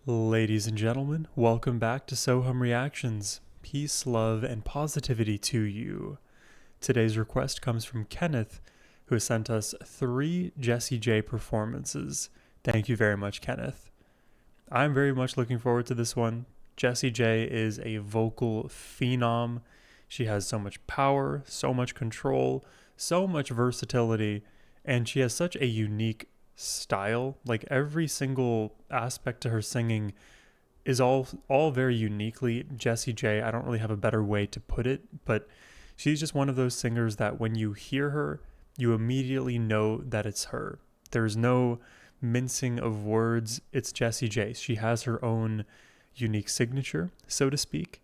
Ladies and gentlemen, welcome back to Sohum Reactions. Peace, love, and positivity to you. Today's request comes from Kenneth, who has sent us 3 Jessie J performances. Thank you very much, Kenneth. I'm very much looking forward to this one. Jessie J is a vocal phenom. She has so much power, so much control, so much versatility, and she has such a unique style. Like every single aspect to her singing is all very uniquely Jessie J. I don't really have a better way to put it, but she's just one of those singers that when you hear her, you immediately know that it's her. There's no mincing of words. It's Jessie J. She has her own unique signature, so to speak.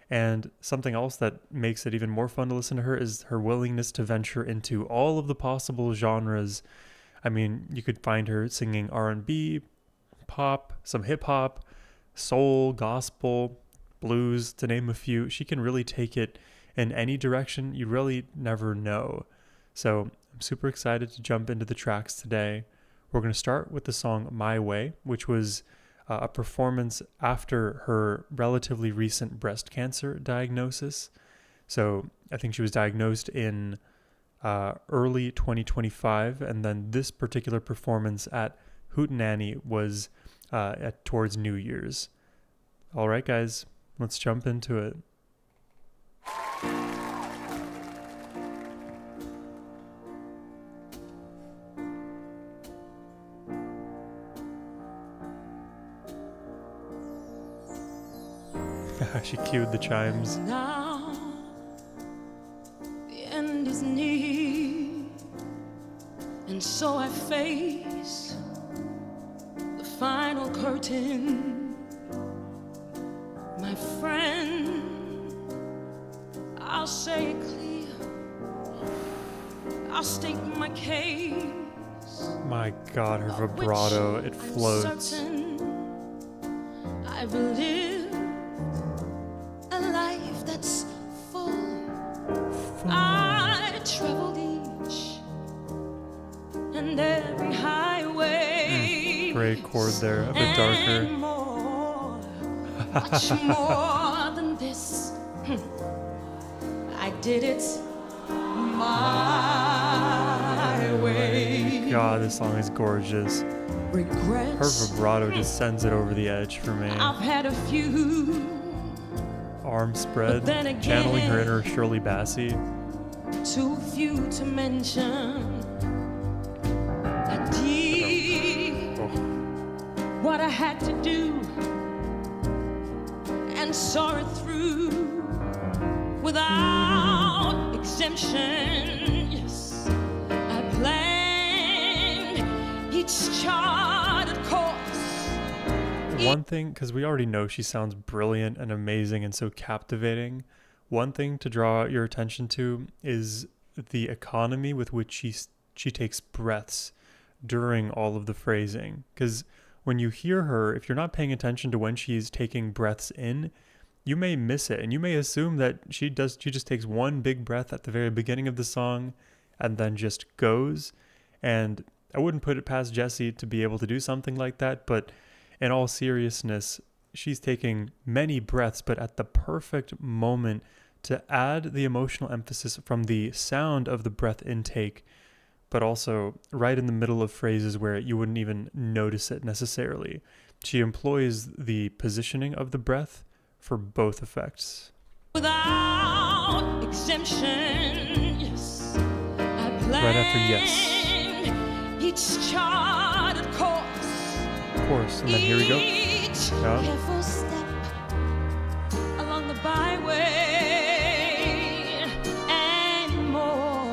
And something else that makes it even more fun to listen to her is her willingness to venture into all of the possible genres. I mean, you could find her singing R&B, pop, some hip hop, soul, gospel, blues, to name a few. She can really take it in any direction. You really never know. So I'm super excited to jump into the tracks today. We're going to start with the song My Way, which was a performance after her relatively recent breast cancer diagnosis. So I think she was diagnosed in early 2025, and then this particular performance at Hootenanny was towards New Year's. All right, guys, let's jump into it. She cued the chimes. Now the end is near, and so I face the final curtain. My friend, I'll say it clear, I'll state my case. My God, her vibrato, it floats. I've lived a life that's full. I traveled each and every highway. Great chord there, a bit darker. More, much more than this. I did it my way. God, this song is gorgeous. Regrets. Her vibrato just sends it over the edge for me. I've had a few. Arm spread, Then again, channeling her inner Shirley Bassey. Too few to mention. I did what I had to do and saw it through without exemption. Yes, I planned each charted course. One thing, because we already know she sounds brilliant and amazing and so captivating, one thing to draw your attention to is the economy with which she takes breaths during all of the phrasing. Because when you hear her, if you're not paying attention to when she's taking breaths in, you may miss it, and you may assume that she just takes one big breath at the very beginning of the song and then just goes. And I wouldn't put it past Jessie to be able to do something like that, but in all seriousness, she's taking many breaths, but at the perfect moment to add the emotional emphasis from the sound of the breath intake, but also right in the middle of phrases where you wouldn't even notice it necessarily. She employs the positioning of the breath for both effects. Without exemption, yes, I planned right after yes. Each charted course. Of course, and then here we go. Each Yeah. careful step along the byway and more.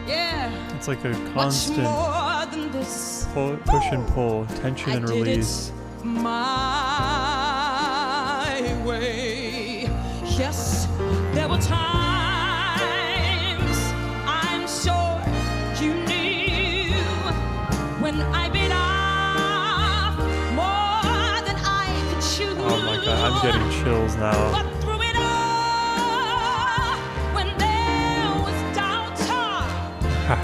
Yeah. It's like a Much constant more than this. push and pull, tension I and did it release. My way. Yes, there were times I'm sure you knew when I bit off more than I could chew. Oh my God, I'm getting chills now. But through it all, when there was doubt, I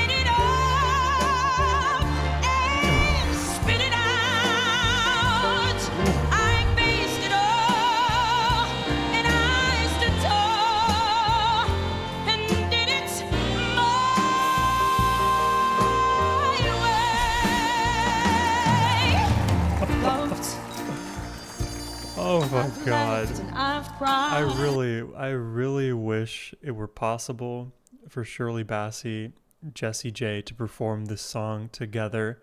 ate it up and spit it out. Oh my I've God. laughed and I've cried. I really wish it were possible for Shirley Bassey, Jessie J to perform this song together.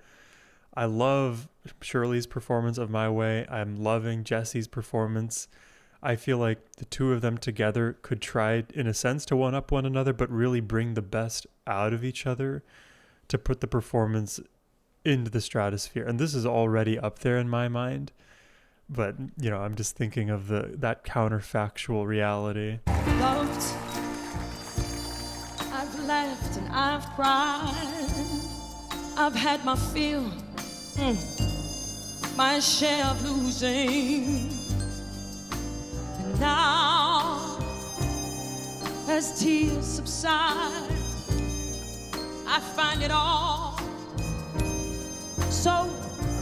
I love Shirley's performance of My Way. I'm loving Jessie's performance. I feel like the two of them together could try, in a sense, to one up one another, but really bring the best out of each other to put the performance into the stratosphere. And this is already up there in my mind. But, you know, I'm just thinking of that counterfactual reality. Loved, I've laughed and I've cried. I've had my fill, my share of losing. And now, as tears subside, I find it all so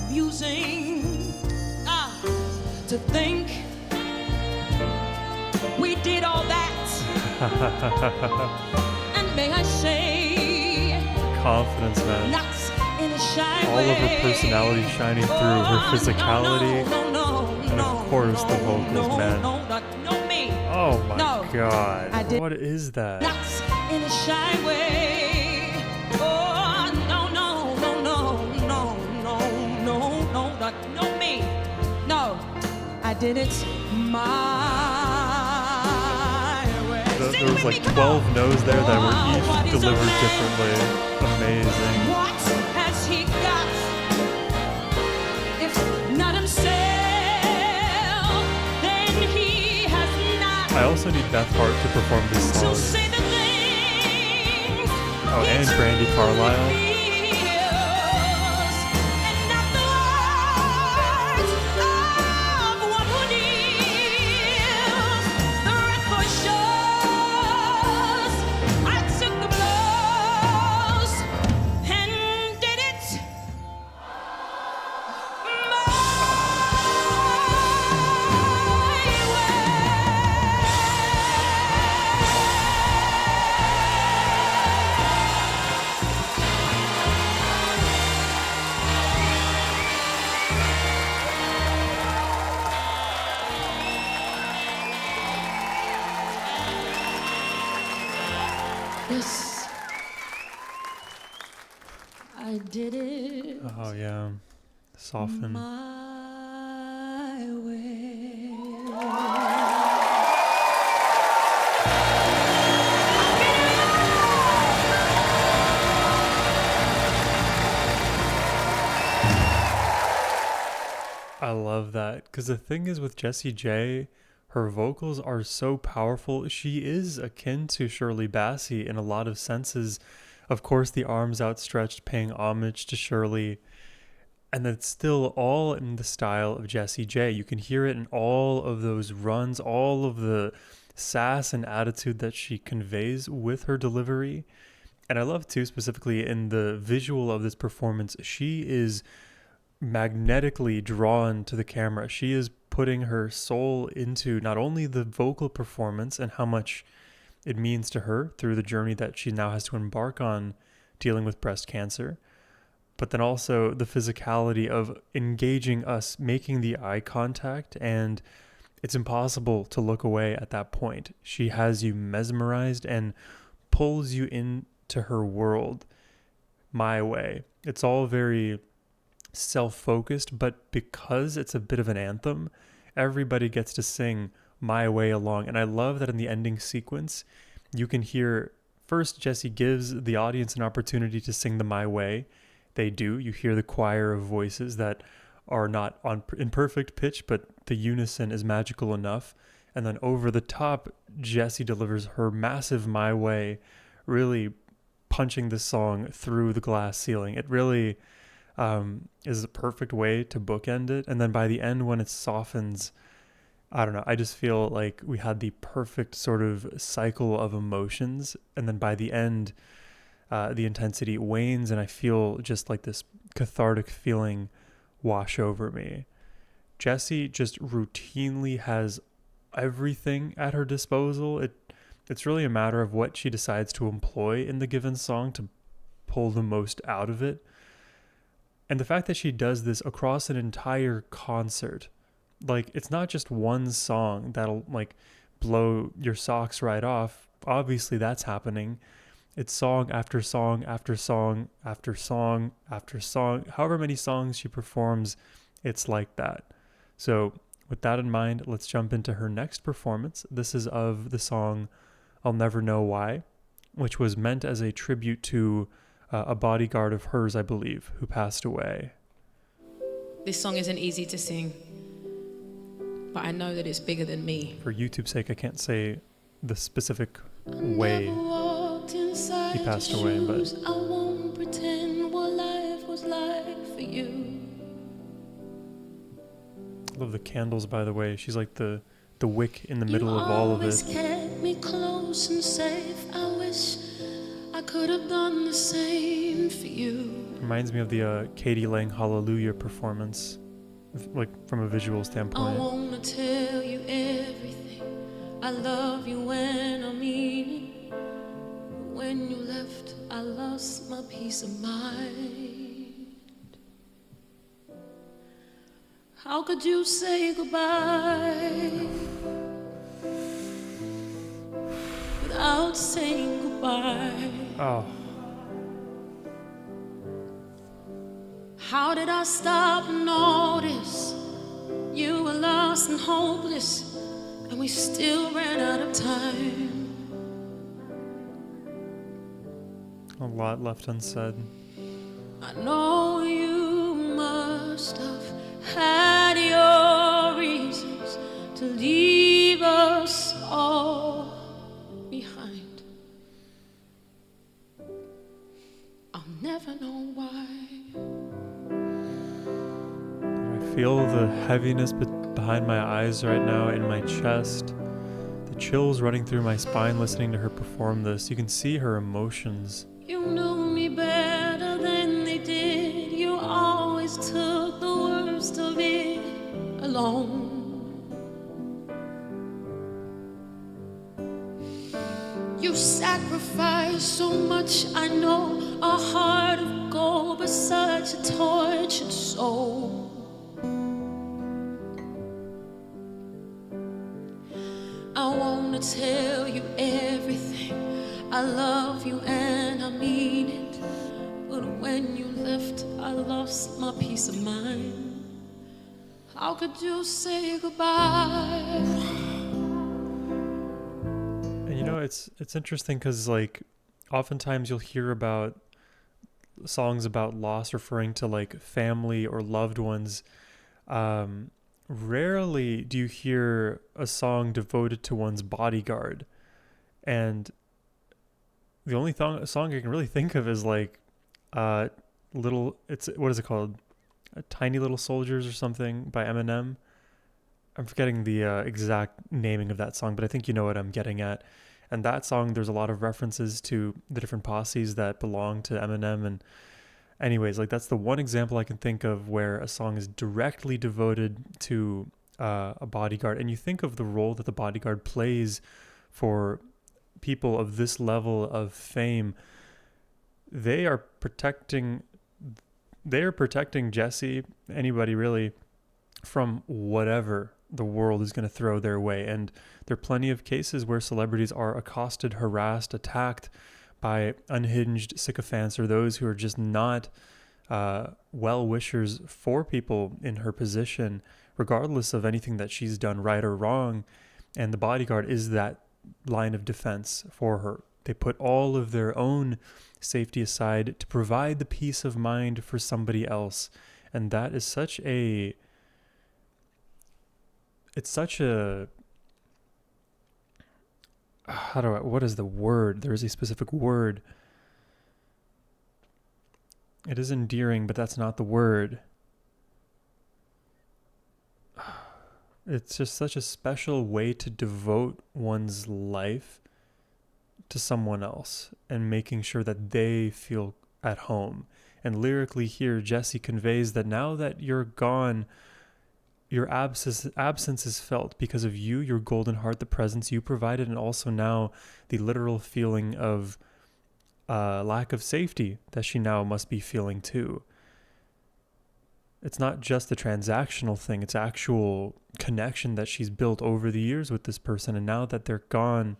amusing to think we did all that. And may I say, Confidence, man. not in a shy All way. of her personality shining through, her physicality, and of course the vocals, man. No, me. Oh my No, I God. did What is that? not in a shy way. Oh, no, no, no, no, no, no, no, no, no, me. No, I did it my way. Sing There was with me, like come 12 on. no's there that were Oh, what each is a delivered man? differently. Amazing. What has he got? If not himself, then he has not. I also need Beth Hart to perform this To song. say the things Oh, and he Brandi truly Carlile. feels, and not the words of one who kneels. The record shows I took the blows and did it Yes, I did it Oh yeah. Soften. my way. I love that. Because the thing is with Jessie J, her vocals are so powerful. She is akin to Shirley Bassey in a lot of senses. Of course, the arms outstretched, paying homage to Shirley. And it's still all in the style of Jessie J. You can hear it in all of those runs, all of the sass and attitude that she conveys with her delivery. And I love too, specifically in the visual of this performance, she is magnetically drawn to the camera. She is putting her soul into not only the vocal performance and how much it means to her through the journey that she now has to embark on dealing with breast cancer, but then also the physicality of engaging us, making the eye contact, and it's impossible to look away at that point. She has you mesmerized and pulls you into her world. My Way. It's all very self-focused, but because it's a bit of an anthem, everybody gets to sing My Way along. And I love that in the ending sequence, you can hear first Jessie gives the audience an opportunity to sing the My Way. They do. You hear the choir of voices that are not in perfect pitch, but the unison is magical enough. And then over the top, Jessie delivers her massive My Way, really punching the song through the glass ceiling. It really is a perfect way to bookend it. And then by the end, when it softens, I don't know, I just feel like we had the perfect sort of cycle of emotions. And then by the end, the intensity wanes and I feel just like this cathartic feeling wash over me. Jessie just routinely has everything at her disposal. It's really a matter of what she decides to employ in the given song to pull the most out of it. And the fact that she does this across an entire concert like, it's not just one song that'll like blow your socks right off. Obviously that's happening. It's song after song after song after song after song. However many songs she performs, it's like that. So with that in mind, let's jump into her next performance. This is of the song I'll Never Know Why, which was meant as a tribute to a bodyguard of hers, I believe, who passed away. This song isn't easy to sing, but I know that it's bigger than me. For YouTube's sake, I can't say the specific way he passed away, but I won't pretend what life was like for you. I love the candles, by the way. She's like the wick in the middle of all of it. You kept me close and safe. I wish I could have done the same for you. Reminds me of the Katie Lang Hallelujah performance, like from a visual standpoint. I wanna tell you everything. I love you when I mean it. But when you left, I lost my peace of mind. How could you say goodbye without saying goodbye? Oh, How did I stop and notice you were lost and hopeless, and we still ran out of time? a lot left unsaid. I know you must have had your reasons to leave us all behind. I'll never know why. I feel the heaviness behind my eyes right now, in my chest. The chills running through my spine listening to her perform this. You can see her emotions. You knew me better than they did. You always took the worst of it alone. You sacrificed so much, I know, a heart of gold, but such a tortured soul. I wanna tell you everything. I love you and I mean it. But when you left, I lost my peace of mind. How could you say goodbye? And you know, it's interesting because, like, oftentimes you'll hear about songs about loss referring to like family or loved ones. Rarely do you hear a song devoted to one's bodyguard. And the only song I can really think of is like what is it called? Tiny Little Soldiers or something by Eminem. I'm forgetting the exact naming of that song, but I think you know what I'm getting at. And that song, there's a lot of references to the different posses that belong to Eminem. And anyways, like, that's the one example I can think of where a song is directly devoted to a bodyguard. And you think of the role that the bodyguard plays for people of this level of fame. They are protecting Jessie, anybody really, from whatever the world is going to throw their way. And there are plenty of cases where celebrities are accosted, harassed, attacked by unhinged sycophants or those who are just not well-wishers for people in her position, regardless of anything that she's done right or wrong. And the bodyguard is that line of defense for her. They put all of their own safety aside to provide the peace of mind for somebody else. And that is such a what is the word? There is a specific word. It is endearing, but that's not the word. It's just such a special way to devote one's life to someone else and making sure that they feel at home. And lyrically here, Jessie conveys that now that you're gone, your absence is felt because of you, your golden heart, the presence you provided, and also now the literal feeling of lack of safety that she now must be feeling too. it's not just a transactional thing, it's actual connection that she's built over the years with this person. And now that they're gone,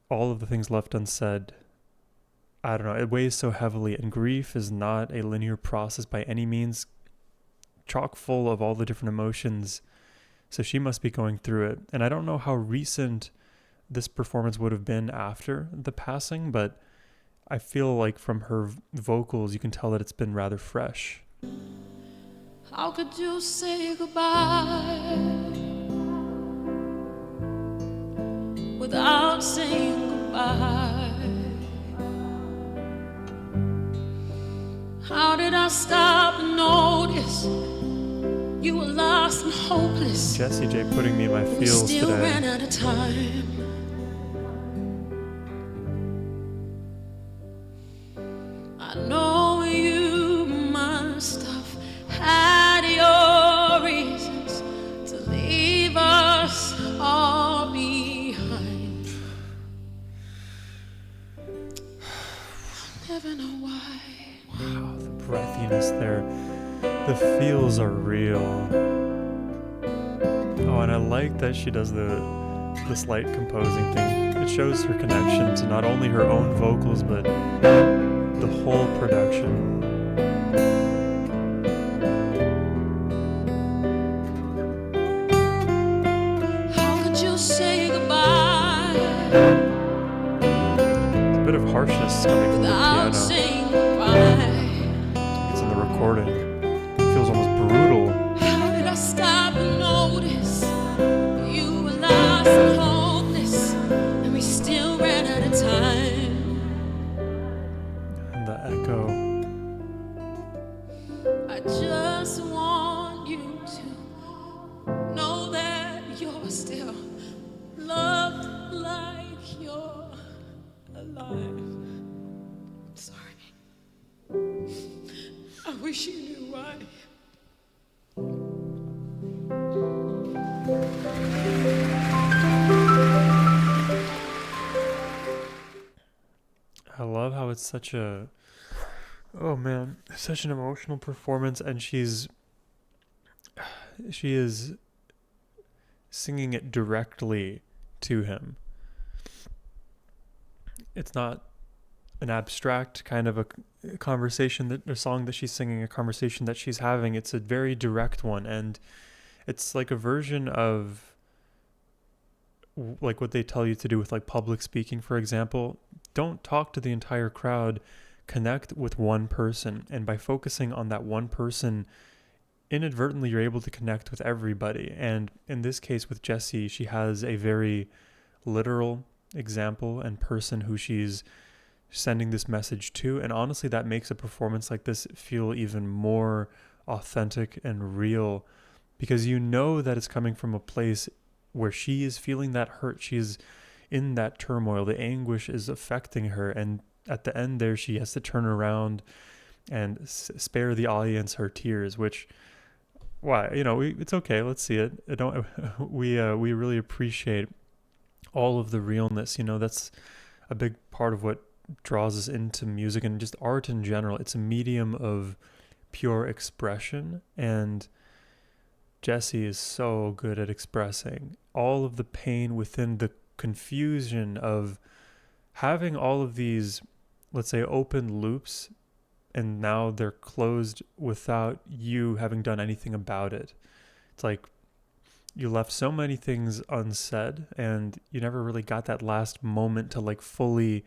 all of the things left unsaid, I don't know, it weighs so heavily. And grief is not a linear process by any means, chock full of all the different emotions. So she must be going through it. And I don't know how recent this performance would have been after the passing, but I feel like from her vocals, you can tell that it's been rather fresh. How could you say goodbye without saying goodbye? How did I stop and notice you were lost and hopeless? Jessie J putting me in my feels we still today. Ran out of time. I know you must have had your reasons to leave us all behind. I'll never know why. Wow, the breathiness there. The feels are real. Oh, and I like that she does the slight composing thing. It shows her connection to not only her own vocals, but the whole production. How could you say goodbye A bit of harshness coming from the without piano. saying goodbye? It's in the recording. It feels almost brutal. How did I stop and notice you were lost and hopeless, and we still ran out of time? And the echo. I just want you to know that you're still loved like you're alive. Sorry. I wish you knew why. I love how it's such a, oh man, such an emotional performance, and she is singing it directly to him. It's not an abstract kind of a conversation, that a song that she's singing, a conversation that she's having. It's a very direct one, and it's like a version of like what they tell you to do with like public speaking, for example. Don't talk to the entire crowd, connect with one person, and by focusing on that one person, inadvertently you're able to connect with everybody. And in this case with Jessie, she has a very literal example and person who she's sending this message to, and honestly that makes a performance like this feel even more authentic and real, because you know that it's coming from a place where she is feeling that hurt, she's in that turmoil, the anguish is affecting her, and at the end there she has to turn around and spare the audience her tears, which, why, it's okay, let's see it. We really appreciate all of the realness. That's a big part of what draws us into music and just art in general. It's a medium of pure expression, and Jessie is so good at expressing all of the pain within the confusion of having all of these, let's say, open loops, and now they're closed without you having done anything about it. It's like you left so many things unsaid, and you never really got that last moment to like fully,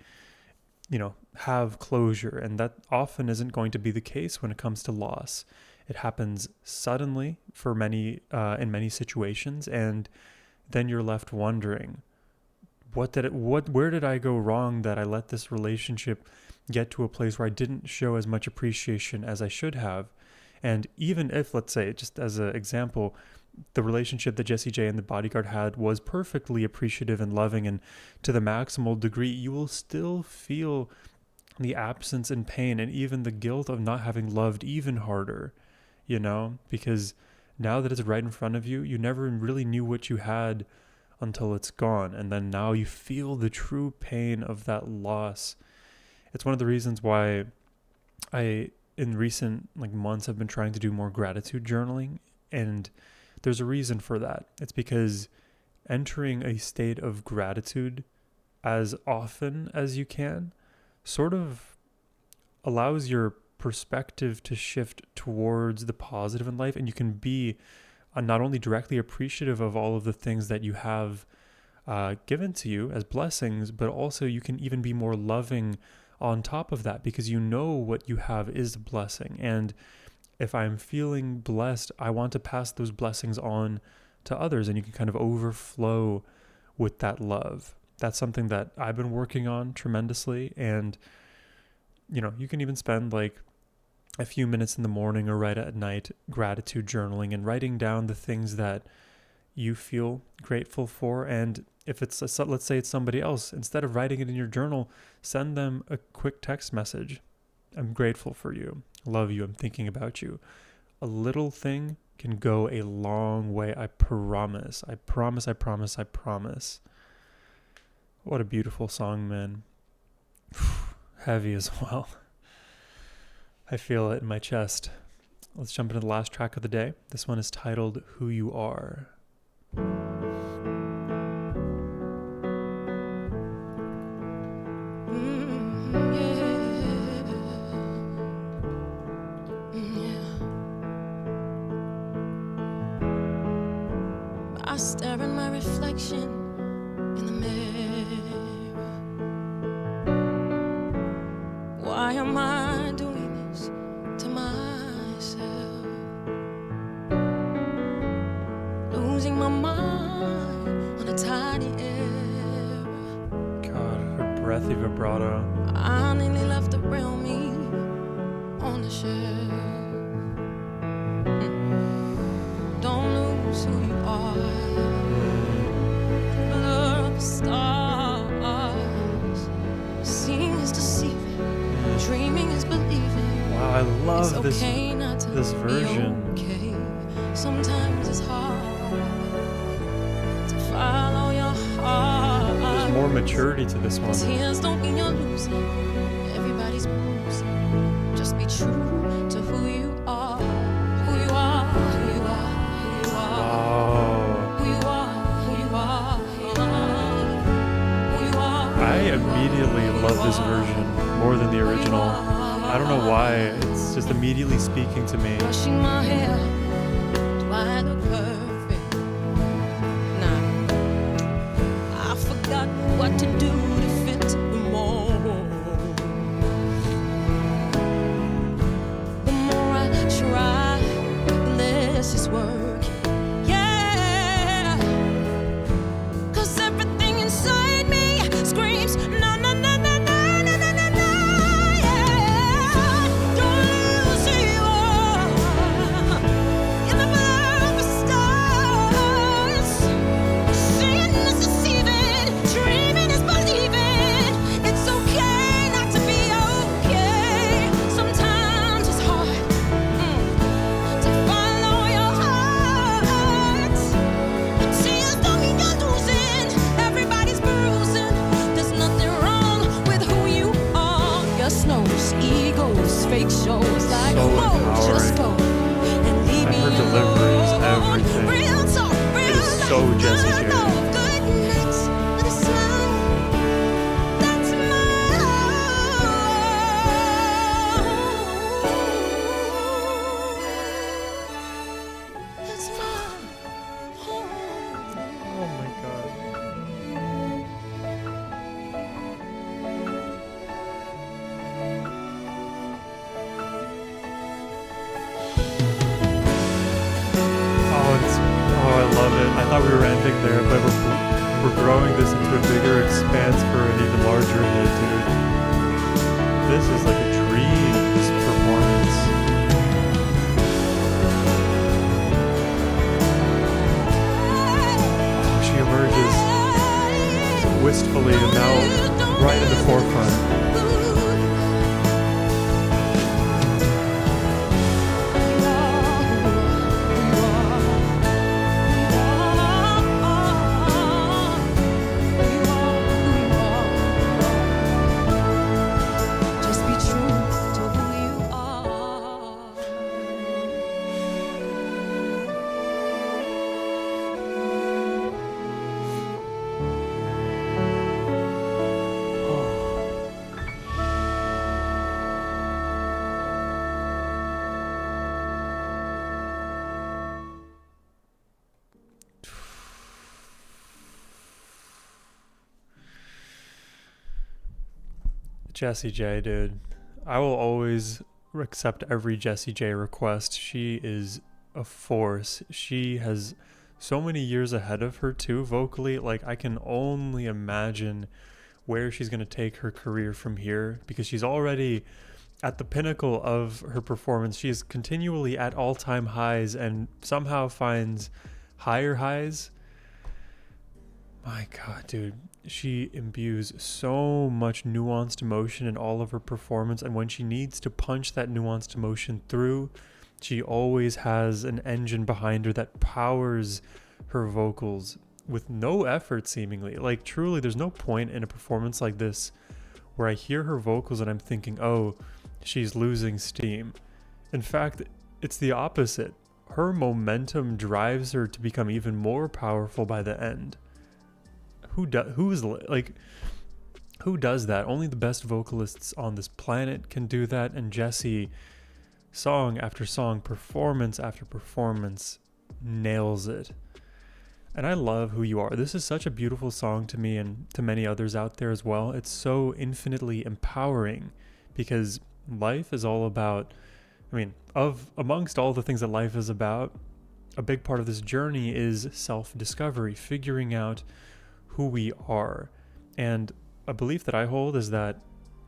have closure. And that often isn't going to be the case when it comes to loss. It happens suddenly for many, in many situations, and then you're left wondering, where did I go wrong that I let this relationship get to a place where I didn't show as much appreciation as I should have? And even if, let's say, just as an example, the relationship that Jessie J and the bodyguard had was perfectly appreciative and loving and to the maximal degree, you will still feel the absence and pain and even the guilt of not having loved even harder, because now that it's right in front of you, you never really knew what you had until it's gone. And then now you feel the true pain of that loss. It's one of the reasons why I in recent months I've been trying to do more gratitude journaling, and there's a reason for that. It's because entering a state of gratitude as often as you can sort of allows your perspective to shift towards the positive in life, and you can be not only directly appreciative of all of the things that you have given to you as blessings, but also you can even be more loving on top of that, because you know what you have is a blessing. And if I'm feeling blessed, I want to pass those blessings on to others, and you can kind of overflow with that love. That's something that I've been working on tremendously. And you can even spend a few minutes in the morning or right at night gratitude journaling and writing down the things that you feel grateful for. And if it's let's say it's somebody else, instead of writing it in your journal, send them a quick text message. I'm grateful for you. Love you. I'm thinking about you. A little thing can go a long way. I promise. I promise. I promise. I promise. What a beautiful song, man. Heavy as well. I feel it in my chest. Let's jump into the last track of the day. This one is titled Who You Are. I stare in my reflection in the mirror. Why am I doing this to myself? Losing my mind on a tiny error. God, her breathy vibrato. I nearly left the real me on the shelf. Don't lose who you are. Blur of the stars. Seeing is deceiving. Dreaming is believing. Wow, I love it's okay not to this version. Be okay. Sometimes it's hard to follow your heart. There's more maturity to this one. Tears don't mean you're losing. Everybody's losing. Just be true to who you are. Who you are. Who you are. Who you are. Wow. Who you are. Who you are. Who you are. Who you are. I immediately love this version more than the original. I don't know why. It's just immediately speaking to me. Brushing my hair. Do I look perfect? Nah. I forgot what to do to fit the mold. The more I try, the less it's working. Yeah. 'Cause everything inside me screams, no, no, no, no, no, no, no, no, no, yeah. Don't lose who you are. In the blur of the stars. Seeing is deceiving. Dreaming is believing. It's okay not to be okay. Sometimes it's hard to follow your heart. But tears don't mean you're losing. Everybody's bruising. There's nothing wrong with who you are. Your snows, egos, fake shows like, So whoa, just go empowering. and leave And me her delivery is alone. everything. Real talk, real It is so life, Jessie good J. love, good nights with a smile. That's my home. That's my home. Oh my God. I love it. I thought we were ending there, but we're growing this into a bigger expanse for an even larger hit, dude. This is like a dream, this performance. Oh, she emerges wistfully and now right in the forefront. Just be true to who you are. Jessie J, dude. I will always accept every Jessie J request. She is a force. She has so many years ahead of her too vocally. Like, I can only imagine where she's going to take her career from here, because she's already at the pinnacle of her performance. She is continually at all-time highs and somehow finds higher highs. My God, dude. She imbues so much nuanced emotion in all of her performance, and when she needs to punch that nuanced emotion through, she always has an engine behind her that powers her vocals with no effort, seemingly. Like, truly, there's no point in a performance like this where I hear her vocals and I'm thinking, oh, she's losing steam. In fact, it's the opposite. Her momentum drives her to become even more powerful by the end. Who does that? Only the best vocalists on this planet can do that, and Jessie, song after song, performance after performance, nails it. And I love Who You Are. This is such a beautiful song to me and to many others out there as well. It's so infinitely empowering, because life is all about, amongst all the things that life is about, a big part of this journey is self-discovery, figuring out who we are. And a belief that I hold is that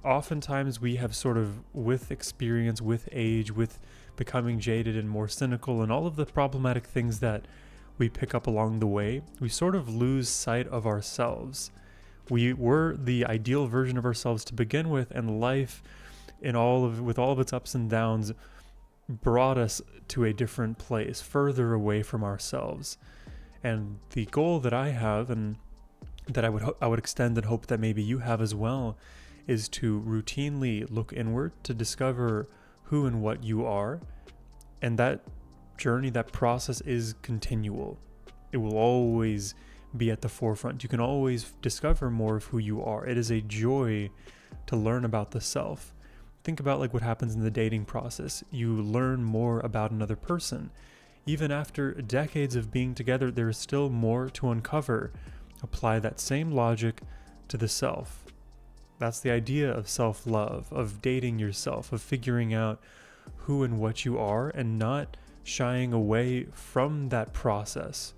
oftentimes we have sort of, with experience, with age, with becoming jaded and more cynical, and all of the problematic things that we pick up along the way, we sort of lose sight of ourselves. We were the ideal version of ourselves to begin with, and life, with all of its ups and downs, brought us to a different place, further away from ourselves. And the goal that I have, and that I would extend and hope that maybe you have as well, is to routinely look inward to discover who and what you are. And that journey, that process is continual. It will always be at the forefront. You can always discover more of who you are. It is a joy to learn about the self. Think about like what happens in the dating process. You learn more about another person. Even after decades of being together, there is still more to uncover. Apply that same logic to the self. That's the idea of self-love, of dating yourself, of figuring out who and what you are, and not shying away from that process.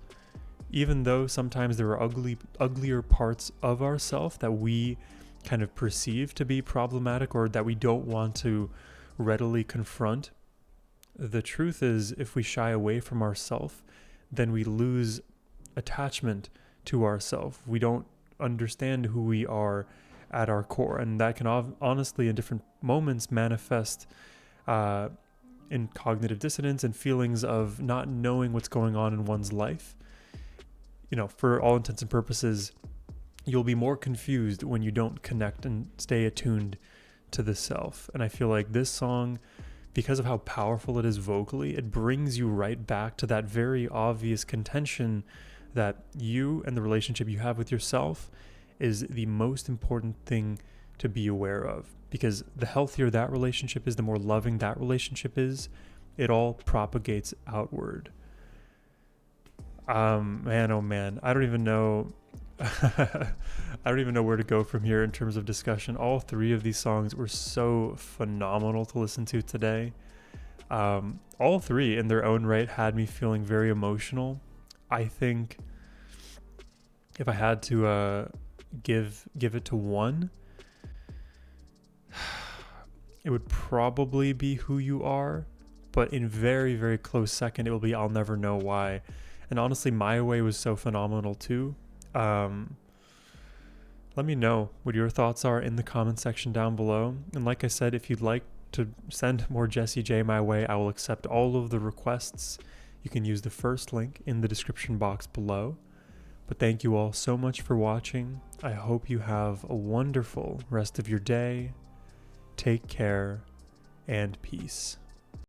Even though sometimes there are uglier parts of ourself that we kind of perceive to be problematic, or that we don't want to readily confront, the truth is, if we shy away from ourself, then we lose attachment to ourselves. We don't understand who we are at our core, and that can honestly in different moments manifest in cognitive dissonance and feelings of not knowing what's going on in one's life. For all intents and purposes, you'll be more confused when you don't connect and stay attuned to the self. And I feel like this song, because of how powerful it is vocally, it brings you right back to that very obvious contention that you and the relationship you have with yourself is the most important thing to be aware of. Because the healthier that relationship is, the more loving that relationship is, it all propagates outward. Man, oh man, I don't even know where to go from here in terms of discussion. All three of these songs were so phenomenal to listen to today. All three in their own right had me feeling very emotional. I think if I had to give it to one, it would probably be Who You Are, but in very, very close second, it will be I'll Never Know Why. And honestly, My Way was so phenomenal too. Let me know what your thoughts are in the comment section down below. And like I said, if you'd like to send more Jessie J my way, I will accept all of the requests. You can use the first link in the description box below. But thank you all so much for watching. I hope you have a wonderful rest of your day. Take care and peace.